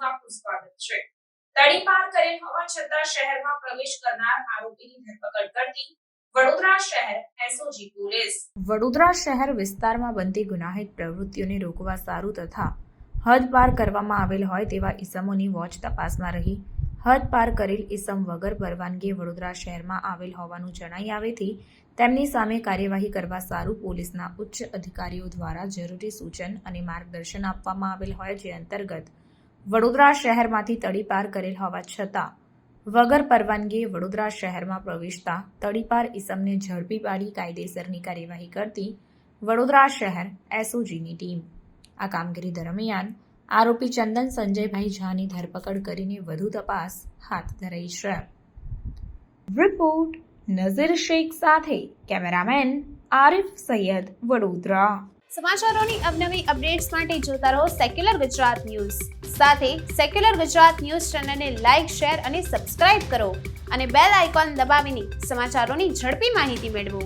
આપનું સ્વાગત છે। તડીપાર કરેલ હોવા છતાં શહેરમાં પ્રવેશ કરનાર આરોપીની ધરપકડ કરતી વડોદરા શહેર એસઓજી પોલીસ। વડોદરા શહેર વિસ્તારમાં બનતી ગુનાહિત પ્રવૃત્તિઓને રોકવા સારું તથા હદ પાર કરવામાં આવેલ હોય તેવા ઈસમોની વોચ તપાસમાં રહી હદ પાર કરેલ ઈસમ વગર પરવાનગીએ વડોદરા શહેરમાં આવેલ હોવાનું જણાઈ આવેથી તેમની સામે કાર્યવાહી કરવા સારું પોલીસના ઉચ્ચ અધિકારીઓ દ્વારા જરૂરી સૂચન અને માર્ગદર્શન આપવામાં આવેલ હોય, જે અંતર્ગત વડોદરા શહેરમાંથી તડીપાર કરેલ હોવા છતાં વગર પરવાનગીએ વડોદરા શહેરમાં પ્રવેશતા તડીપાર ઈસમને ઝડપી પાડી કાયદેસરની કાર્યવાહી કરતી વડોદરા શહેર એસઓજીની ટીમ આ કામગીરી દરમિયાન આરોપી ચંદન સંજયભાઈ ઝાની ધરપકડ કરીને વધુ તપાસ હાથ ધરાઈ છે। રિપોર્ટ નઝીર શેખ સાથે કેમેરામેન આરિફ સૈયદ, વડોદરા। સમાચારોની અવનવી અપડેટ્સ માટે જોતા રહો સેક્યુલર ગુજરાત ન્યૂઝ। સાથે સેક્યુલર ગુજરાત ન્યૂઝ ચેનલને લાઇક, શેર અને સબસ્ક્રાઇબ કરો અને બેલ આઇકોન દબાવીને સમાચારોની ઝડપી માહિતી મેળવો।